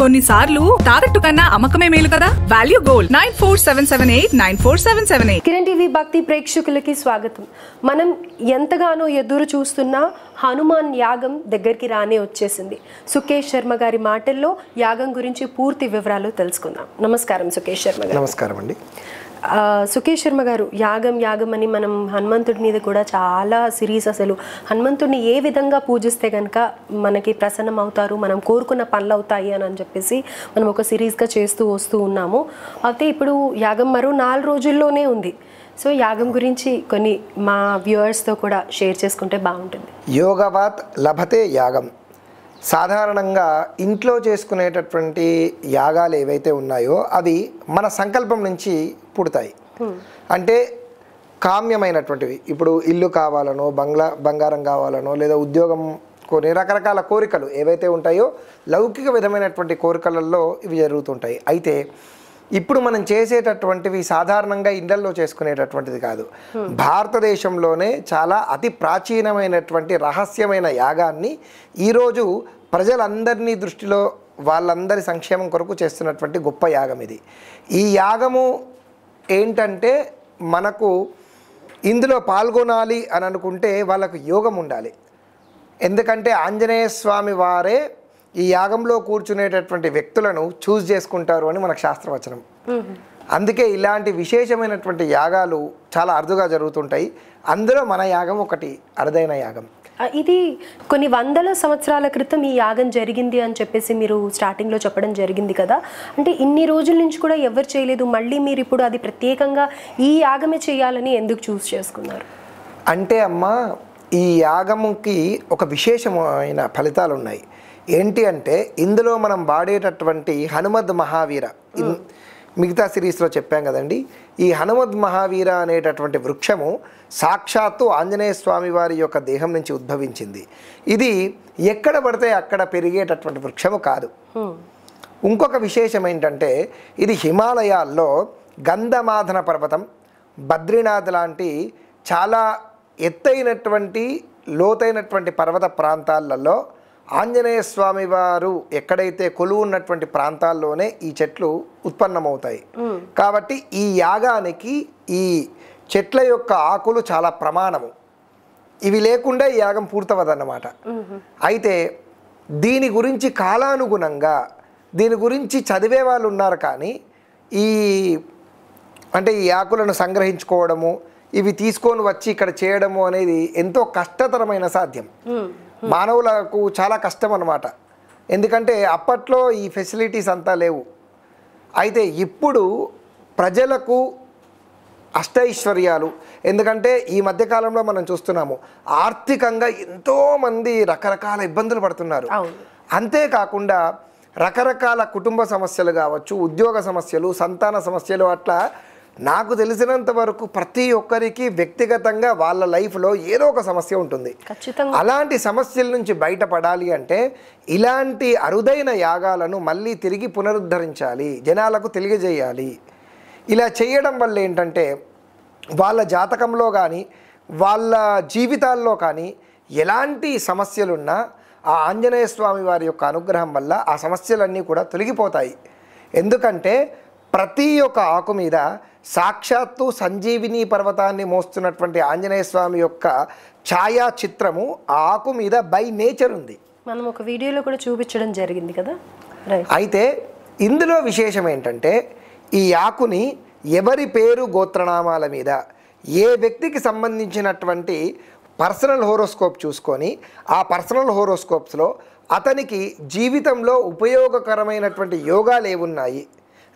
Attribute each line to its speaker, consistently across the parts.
Speaker 1: కొన్నిసార్లు తాకట్టు కన్నా అమ్మకమే మేలు కదా. Value gold 9477894778.
Speaker 2: కిరణ్ టీవీ భక్తి ప్రేక్షకులకి స్వాగతం. మనం ఎంతగానో ఎదురు చూస్తున్న హనుమాన్ యాగం దగ్గరికి రానే వచ్చేసింది. సుకేష్ శర్మ గారి మాటల్లో యాగం గురించి పూర్తి వివరాలు తెలుసుకుందాం. నమస్కారం సుకేష్ శర్మ గారు.
Speaker 3: నమస్కారం అండి.
Speaker 2: సుకేష్ శర్మ గారు, యాగం అని మనం హనుమంతుడి మీద కూడా చాలా సిరీస్, అసలు హనుమంతుడిని ఏ విధంగా పూజిస్తే కనుక మనకి ప్రసన్నం అవుతారు, మనం కోరుకున్న పనులు అవుతాయి అని చెప్పేసి మనం ఒక సిరీస్గా చేస్తూ వస్తూ ఉన్నాము. అయితే ఇప్పుడు యాగం మరో 4 రోజుల్లోనే ఉంది. సో యాగం గురించి కొన్ని మా వ్యూవర్స్తో కూడా షేర్ చేసుకుంటే బాగుంటుంది.
Speaker 3: యోగవాత్ లభతే యాగం. సాధారణంగా ఇంట్లో చేసుకునేటటువంటి యాగాలు ఏవైతే ఉన్నాయో అవి మన సంకల్పం నుంచి పుడతాయి. అంటే కామ్యమైనటువంటివి, ఇప్పుడు ఇల్లు కావాలనో, బంగారం కావాలనో, లేదా ఉద్యోగం, కొన్ని రకరకాల కోరికలు ఏవైతే ఉంటాయో లౌకిక విధమైనటువంటి కోరికలలో ఇవి జరుగుతుంటాయి. అయితే ఇప్పుడు మనం చేసేటటువంటివి సాధారణంగా ఇళ్లల్లో చేసుకునేటటువంటిది కాదు. భారతదేశంలోనే చాలా అతి ప్రాచీనమైనటువంటి రహస్యమైన యాగాన్ని ఈరోజు ప్రజలందరినీ దృష్టిలో వాళ్ళందరి సంక్షేమం కొరకు చేస్తున్నటువంటి గొప్ప యాగం ఇది. ఈ యాగము ఏంటంటే, మనకు ఇందులో పాల్గొనాలి అని అనుకుంటే వాళ్ళకు యోగం ఉండాలి. ఎందుకంటే ఆంజనేయ స్వామి వారే ఈ యాగంలో కూర్చునేటటువంటి వ్యక్తులను చూస్ చేసుకుంటారు అని మనకు శాస్త్రవచనం. అందుకే ఇలాంటి విశేషమైనటువంటి యాగాలు చాలా అరుదుగా జరుగుతుంటాయి. అందులో మన యాగం ఒకటి అరుదైన యాగం.
Speaker 2: ఇది కొన్ని వందల సంవత్సరాల క్రితం ఈ యాగం జరిగింది అని చెప్పేసి మీరు స్టార్టింగ్లో చెప్పడం జరిగింది కదా. అంటే ఇన్ని రోజుల నుంచి కూడా ఎవరు చేయలేదు, మళ్ళీ మీరు ఇప్పుడు అది ప్రత్యేకంగా ఈ యాగమే చేయాలని ఎందుకు చూస్ చేసుకున్నారు? అంటే
Speaker 3: అమ్మ, ఈ యాగముకి ఒక విశేషమైన ఫలితాలు ఉన్నాయి. ఏంటి అంటే, ఇందులో మనం వాడేటటువంటి హనుమద్ మహావీర, మిగతా సిరీస్లో చెప్పాం కదండి, ఈ హనుమద్ మహావీర అనేటటువంటి వృక్షము సాక్షాత్తు ఆంజనేయ స్వామి వారి యొక్క దేహం నుంచి ఉద్భవించింది. ఇది ఎక్కడ పడితే అక్కడ పెరిగేటటువంటి వృక్షము కాదు. ఇంకొక విశేషం ఏంటంటే, ఇది హిమాలయాల్లో గంధమాదన పర్వతం, బద్రీనాథ్ లాంటి చాలా ఎత్తైనటువంటి లోతైనటువంటి పర్వత ప్రాంతాలలో ఆంజనేయ స్వామి వారు ఎక్కడైతే కొలువు ఉన్నటువంటి ప్రాంతాల్లోనే ఈ చెట్లు ఉత్పన్నమవుతాయి. కాబట్టి ఈ యాగానికి ఈ చెట్ల యొక్క ఆకులు చాలా ప్రమాణము. ఇవి లేకుండా ఈ యాగం పూర్తవదన్నమాట. అయితే దీని గురించి కాలానుగుణంగా దీని గురించి చదివే వాళ్ళు ఉన్నారు, కానీ ఈ ఆకులను సంగ్రహించుకోవడము, ఇవి తీసుకొని వచ్చి ఇక్కడ చేయడము అనేది ఎంతో కష్టతరమైన సాధ్యం. మానవులకు చాలా కష్టం అన్నమాట. ఎందుకంటే అప్పట్లో ఈ ఫెసిలిటీస్ అంతా లేవు. అయితే ఇప్పుడు ప్రజలకు అష్టైశ్వర్యాలు, ఎందుకంటే ఈ మధ్యకాలంలో మనం చూస్తున్నాము ఆర్థికంగా ఎంతోమంది రకరకాల ఇబ్బందులు పడుతున్నారు. అంతేకాకుండా రకరకాల కుటుంబ సమస్యలు కావచ్చు, ఉద్యోగ సమస్యలు, సంతాన సమస్యలు, అట్లా నాకు తెలిసినంత వరకు ప్రతి ఒక్కరికి వ్యక్తిగతంగా వాళ్ళ లైఫ్లో ఏదో ఒక సమస్య ఉంటుంది. అలాంటి సమస్యల నుంచి బయటపడాలి అంటే ఇలాంటి అరుదైన యాగాలను మళ్ళీ తిరిగి పునరుద్ధరించాలి, జనాలకు తెలియజేయాలి. ఇలా చేయడం వల్ల ఏంటంటే వాళ్ళ జాతకంలో కానీ వాళ్ళ జీవితాల్లో కానీ ఎలాంటి సమస్యలున్నా ఆ ఆంజనేయ స్వామి వారి యొక్క అనుగ్రహం వల్ల ఆ సమస్యలన్నీ కూడా తొలగిపోతాయి. ఎందుకంటే ప్రతి ఒక్క ఆకు మీద సాక్షాత్తు సంజీవిని పర్వతాన్ని మోస్తున్నటువంటి ఆంజనేయ స్వామి యొక్క ఛాయా చిత్రము ఆ ఆకు మీద బై నేచర్ ఉంది.
Speaker 2: మనం ఒక వీడియోలో కూడా చూపించడం జరిగింది కదా.
Speaker 3: అయితే ఇందులో విశేషం ఏంటంటే, ఈ ఆకుని ఎవరి పేరు గోత్రనామాల మీద ఏ వ్యక్తికి సంబంధించినటువంటి పర్సనల్ హోరోస్కోప్ చూసుకొని ఆ పర్సనల్ హోరోస్కోప్స్లో అతనికి జీవితంలో ఉపయోగకరమైనటువంటి యోగాలు ఏమున్నాయి,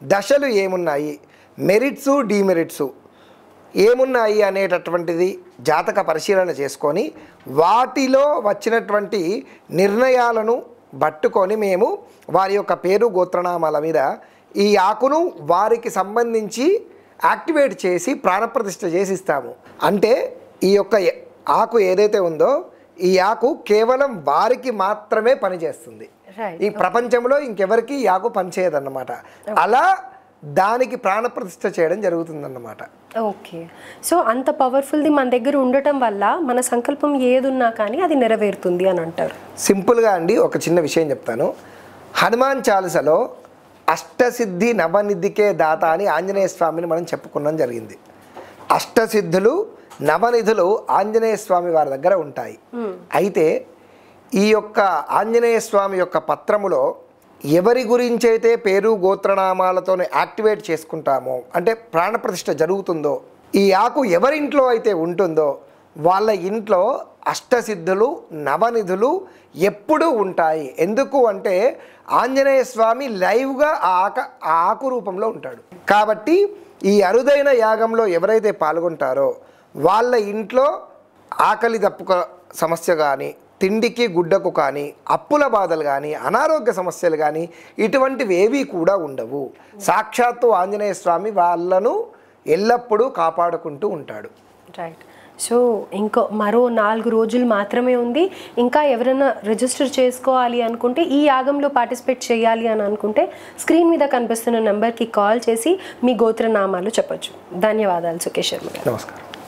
Speaker 3: దశలు ఏమున్నాయి, మెరిట్సు డిమెరిట్సు ఏమున్నాయి అనేటటువంటిది జాతక పరిశీలన చేసుకొని వాటిలో వచ్చినటువంటి నిర్ణయాలను పట్టుకొని మేము వారి యొక్క పేరు గోత్రనామాల మీద ఈ ఆకును వారికి సంబంధించి యాక్టివేట్ చేసి ప్రాణప్రతిష్ఠ చేసి ఇస్తాము. అంటే ఈ యొక్క ఆకు ఏదైతే ఉందో ఈ ఆకు కేవలం వారికి మాత్రమే పనిచేస్తుంది. ఈ ప్రపంచంలో ఇంకెవరికి ఈ ఆకు పనిచేయదన్నమాట. అలా దానికి ప్రాణప్రతిష్ఠ చేయడం జరుగుతుందన్నమాట.
Speaker 2: ఓకే. సో అంత పవర్ఫుల్ది మన దగ్గర ఉండటం వల్ల మన సంకల్పం ఏదున్నా కానీ అది నెరవేరుతుంది అని అంటారు.
Speaker 3: సింపుల్గా అండి, ఒక చిన్న విషయం చెప్తాను. హనుమాన్ చాలీసలో అష్టసిద్ధి నవనిధికే దాత అని ఆంజనేయ స్వామిని మనం చెప్పుకున్నాం జరిగింది. అష్టసిద్ధులు నవనిధులు ఆంజనేయ స్వామి వారి దగ్గర ఉంటాయి. అయితే ఈ యొక్క ఆంజనేయ స్వామి యొక్క పత్రములో ఎవరి గురించి అయితే పేరు గోత్రనామాలతో యాక్టివేట్ చేసుకుంటామో, అంటే ప్రాణప్రతిష్ఠ జరుగుతుందో, ఈ ఆకు ఎవరింట్లో అయితే ఉంటుందో వాళ్ళ ఇంట్లో అష్టసిద్ధులు నవనిధులు ఎప్పుడూ ఉంటాయి. ఎందుకు అంటే ఆంజనేయ స్వామి లైవ్గా ఆ ఆకు రూపంలో ఉంటాడు. కాబట్టి ఈ అరుదైన యాగంలో ఎవరైతే పాల్గొంటారో వాళ్ళ ఇంట్లో ఆకలి దప్పుక సమస్య కానీ, తిండికి గుడ్డకు కానీ, అప్పుల బాధలు కానీ, అనారోగ్య సమస్యలు కానీ ఇటువంటివి ఏవీ కూడా ఉండవు. సాక్షాత్తు ఆంజనేయ స్వామి వాళ్ళను ఎల్లప్పుడూ కాపాడుకుంటూ ఉంటాడు.
Speaker 2: రైట్. సో మరో 4 రోజులు మాత్రమే ఉంది. ఇంకా ఎవరైనా రిజిస్టర్ చేసుకోవాలి అనుకుంటే, ఈ యాగంలో పార్టిసిపేట్ చేయాలి అని అనుకుంటే స్క్రీన్ మీద కనిపిస్తున్న నెంబర్కి కాల్ చేసి మీ గోత్రనామాలు చెప్పొచ్చు. ధన్యవాదాలు సుకేష్ శర్మ గారు.
Speaker 3: నమస్కారం.